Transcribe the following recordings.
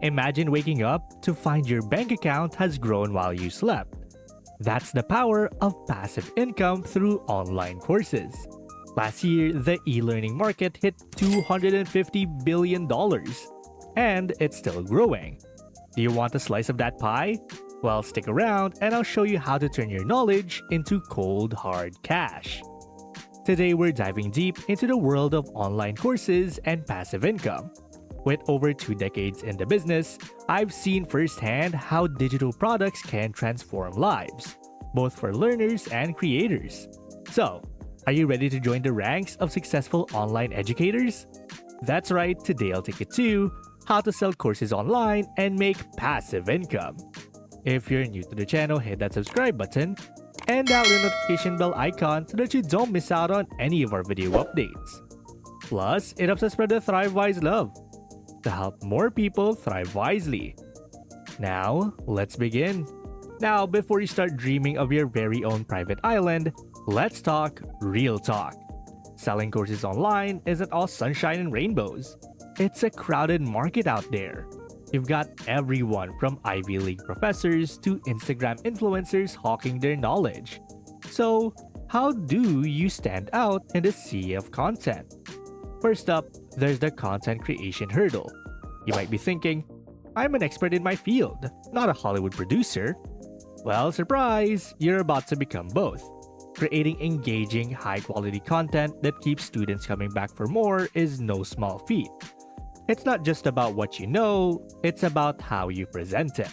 Imagine waking up to find your bank account has grown while you slept. That's the power of passive income through online courses. Last year, the e-learning market hit $250 billion, and it's still growing. Do you want a slice of that pie? Well, stick around and I'll show you how to turn your knowledge into cold, hard cash. Today, we're diving deep into the world of online courses and passive income. With over 2 decades in the business, I've seen firsthand how digital products can transform lives, both for learners and creators. So, are you ready to join the ranks of successful online educators? That's right, today I'll take you to how to sell courses online and make passive income. If you're new to the channel, hit that subscribe button and that little notification bell icon so that you don't miss out on any of our video updates. Plus, it helps us spread the Thrive Wise love to help more people thrive wisely. Now, let's begin. Now, before you start dreaming of your very own private island, let's talk real talk. Selling courses online isn't all sunshine and rainbows. It's a crowded market out there. You've got everyone from Ivy League professors to Instagram influencers hawking their knowledge. So, how do you stand out in the sea of content? First up, there's the content creation hurdle. You might be thinking, I'm an expert in my field, not a Hollywood producer. Well, surprise, you're about to become both. Creating engaging, high-quality content that keeps students coming back for more is no small feat. It's not just about what you know, it's about how you present it.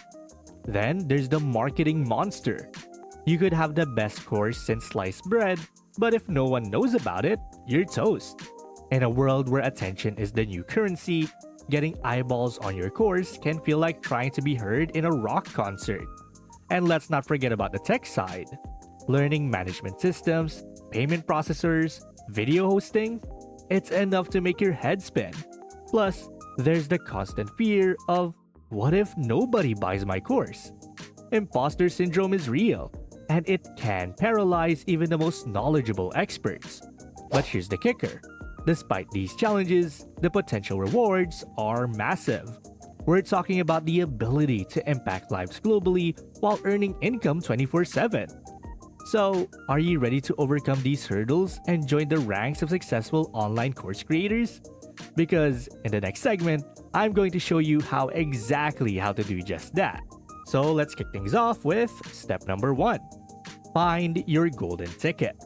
Then there's the marketing monster. You could have the best course since sliced bread, but if no one knows about it, you're toast. In a world where attention is the new currency, getting eyeballs on your course can feel like trying to be heard in a rock concert. And let's not forget about the tech side. Learning management systems, payment processors, video hosting, it's enough to make your head spin. Plus, there's the constant fear of, what if nobody buys my course? Imposter syndrome is real, and it can paralyze even the most knowledgeable experts. But here's the kicker. Despite these challenges, the potential rewards are massive. We're talking about the ability to impact lives globally while earning income 24/7. So, are you ready to overcome these hurdles and join the ranks of successful online course creators? Because in the next segment, I'm going to show you how to do just that. So let's kick things off with step number 1. Find your golden ticket.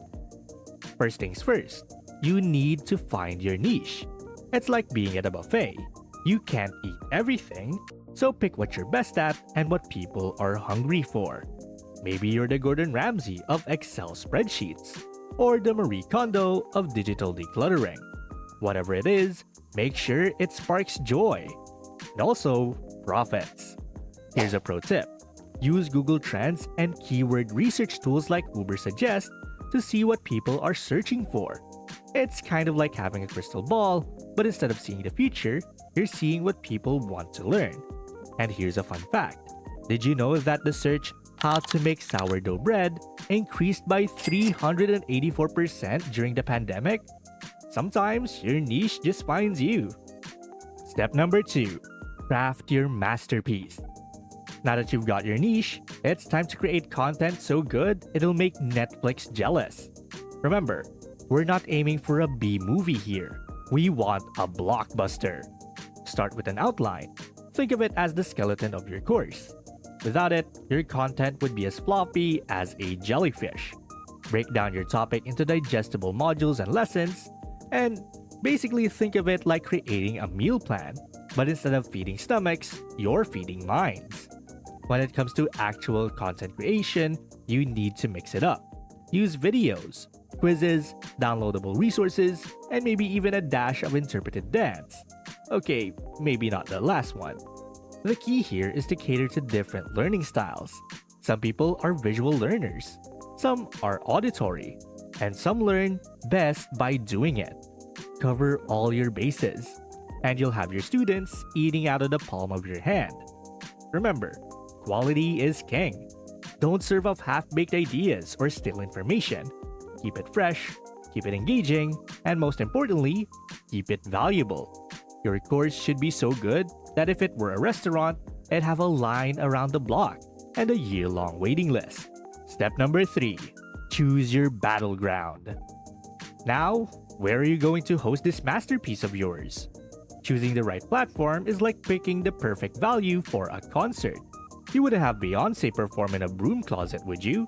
First things first, you need to find your niche. It's like being at a buffet. You can't eat everything, so pick what you're best at and what people are hungry for. Maybe you're the Gordon Ramsay of Excel spreadsheets, or the Marie Kondo of digital decluttering. Whatever it is, make sure it sparks joy. And also, profits. Here's a pro tip. Use Google Trends and keyword research tools like Ubersuggest to see what people are searching for. It's kind of like having a crystal ball, but instead of seeing the future, you're seeing what people want to learn. And here's a fun fact. Did you know that the search how to make sourdough bread increased by 384% during the pandemic? Sometimes your niche just finds you. Step number 2. Craft your masterpiece. Now that you've got your niche, it's time to create content so good it'll make Netflix jealous. Remember, we're not aiming for a B movie here. We want a blockbuster. Start with an outline. Think of it as the skeleton of your course. Without it, your content would be as floppy as a jellyfish. Break down your topic into digestible modules and lessons, and basically think of it like creating a meal plan, but instead of feeding stomachs, you're feeding minds. When it comes to actual content creation, you need to mix it up. Use videos, quizzes, downloadable resources, and maybe even a dash of interpreted dance. Okay, maybe not the last one. The key here is to cater to different learning styles. Some people are visual learners, some are auditory, and some learn best by doing it. Cover all your bases, and you'll have your students eating out of the palm of your hand. Remember, quality is king. Don't serve up half-baked ideas or steal information. Keep it fresh, keep it engaging, and most importantly, keep it valuable. Your course should be so good, that if it were a restaurant, it'd have a line around the block and a year-long waiting list. Step number 3. Choose your battleground. Now, where are you going to host this masterpiece of yours? Choosing the right platform is like picking the perfect value for a concert. You wouldn't have Beyoncé perform in a broom closet, would you?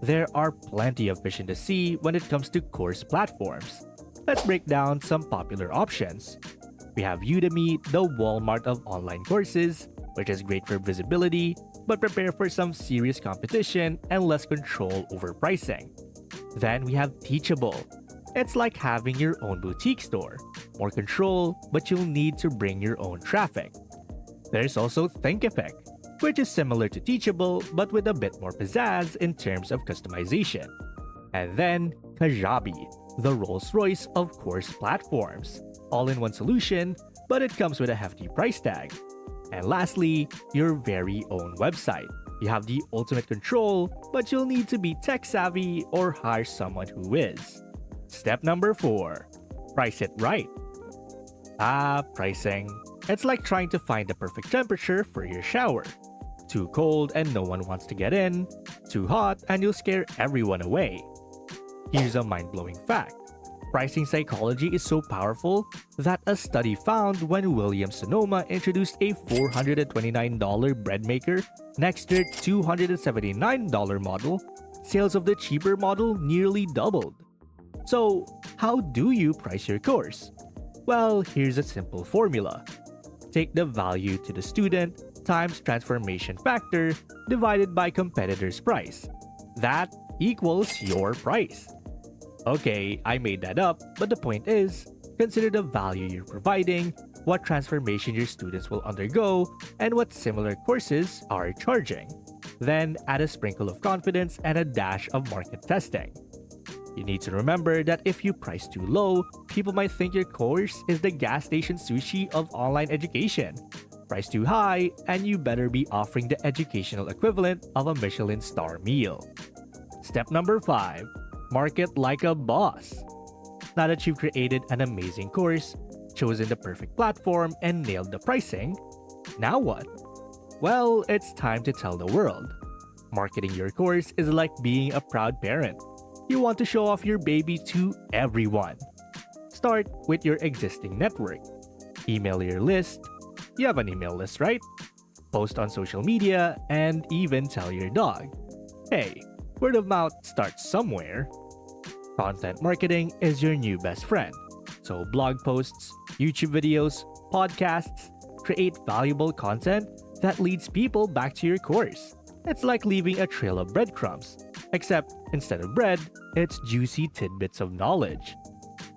There are plenty of fish in the sea when it comes to course platforms. Let's break down some popular options. We have Udemy, the Walmart of online courses, which is great for visibility, but prepare for some serious competition and less control over pricing. Then we have Teachable. It's like having your own boutique store. More control, but you'll need to bring your own traffic. There's also Thinkific, which is similar to Teachable but with a bit more pizzazz in terms of customization. And then Kajabi, the Rolls-Royce of course platforms. All-in-one solution, but it comes with a hefty price tag. And lastly, your very own website. You have the ultimate control, but you'll need to be tech-savvy or hire someone who is. Step number 4. Price it right. Pricing. It's like trying to find the perfect temperature for your shower. Too cold and no one wants to get in. Too hot and you'll scare everyone away. Here's a mind-blowing fact. Pricing psychology is so powerful that a study found when Williams-Sonoma introduced a $429 bread maker next to their $279 model, sales of the cheaper model nearly doubled. So, how do you price your course? Well, here's a simple formula. Take the value to the student times transformation factor divided by competitor's price. That equals your price. Okay, I made that up, but the point is, consider the value you're providing, what transformation your students will undergo, and what similar courses are charging. Then add a sprinkle of confidence and a dash of market testing. You need to remember that if you price too low, people might think your course is the gas station sushi of online education. Price too high, and you better be offering the educational equivalent of a Michelin star meal. Step number 5. Market like a boss. Now that you've created an amazing course, chosen the perfect platform, and nailed the pricing, now what? Well, it's time to tell the world. Marketing your course is like being a proud parent. You want to show off your baby to everyone. Start with your existing network. Email your list. You have an email list, right? Post on social media and even tell your dog. Hey, word of mouth starts somewhere. Content marketing is your new best friend. So blog posts, YouTube videos, podcasts, create valuable content that leads people back to your course. It's like leaving a trail of breadcrumbs, except instead of bread, it's juicy tidbits of knowledge.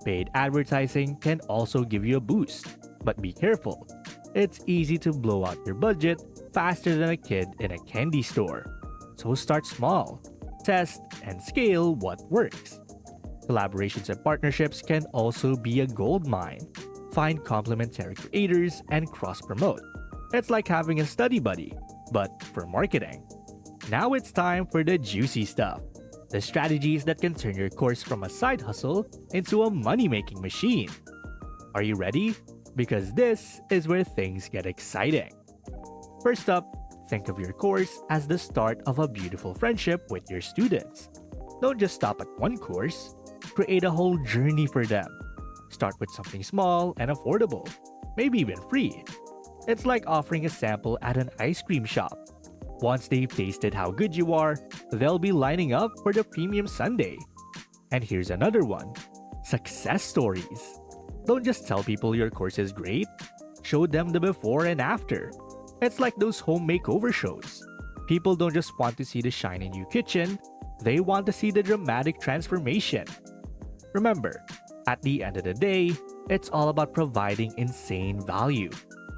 Paid advertising can also give you a boost, but be careful. It's easy to blow out your budget faster than a kid in a candy store. So start small, test and scale what works. Collaborations and partnerships can also be a gold mine. Find complementary creators and cross-promote. It's like having a study buddy, but for marketing. Now it's time for the juicy stuff. The strategies that can turn your course from a side hustle into a money-making machine. Are you ready? Because this is where things get exciting. First up, think of your course as the start of a beautiful friendship with your students. Don't just stop at one course. Create a whole journey for them. Start with something small and affordable, maybe even free. It's like offering a sample at an ice cream shop. Once they've tasted how good you are, they'll be lining up for the premium sundae. And here's another one. Success stories. Don't just tell people your course is great. Show them the before and after. It's like those home makeover shows. People don't just want to see the shiny new kitchen, they want to see the dramatic transformation. Remember, at the end of the day, it's all about providing insane value.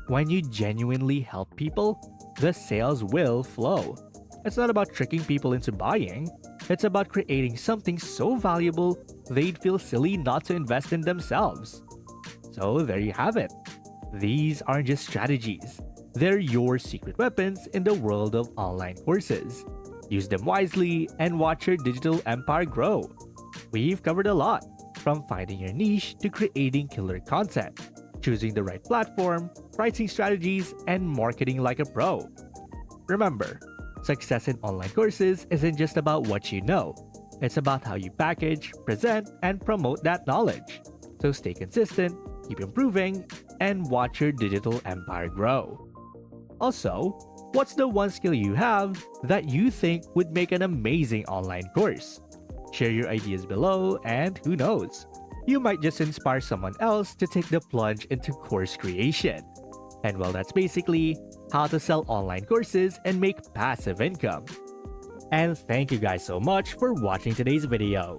When you genuinely help people, the sales will flow. It's not about tricking people into buying. It's about creating something so valuable they'd feel silly not to invest in themselves. So there you have it. These aren't just strategies. They're your secret weapons in the world of online courses. Use them wisely and watch your digital empire grow. We've covered a lot, from finding your niche to creating killer content, choosing the right platform, pricing strategies, and marketing like a pro. Remember, success in online courses isn't just about what you know. It's about how you package, present, and promote that knowledge. So stay consistent, keep improving, and watch your digital empire grow. Also, what's the one skill you have that you think would make an amazing online course? Share your ideas below, and who knows? You might just inspire someone else to take the plunge into course creation. And well, that's basically how to sell online courses and make passive income. And thank you guys so much for watching today's video.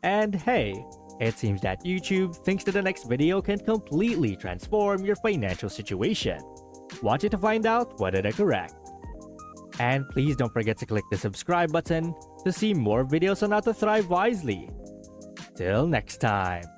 And hey, it seems that YouTube thinks that the next video can completely transform your financial situation. Watch it to find out whether they're correct. And please don't forget to click the subscribe button to see more videos on how to thrive wisely. Till next time.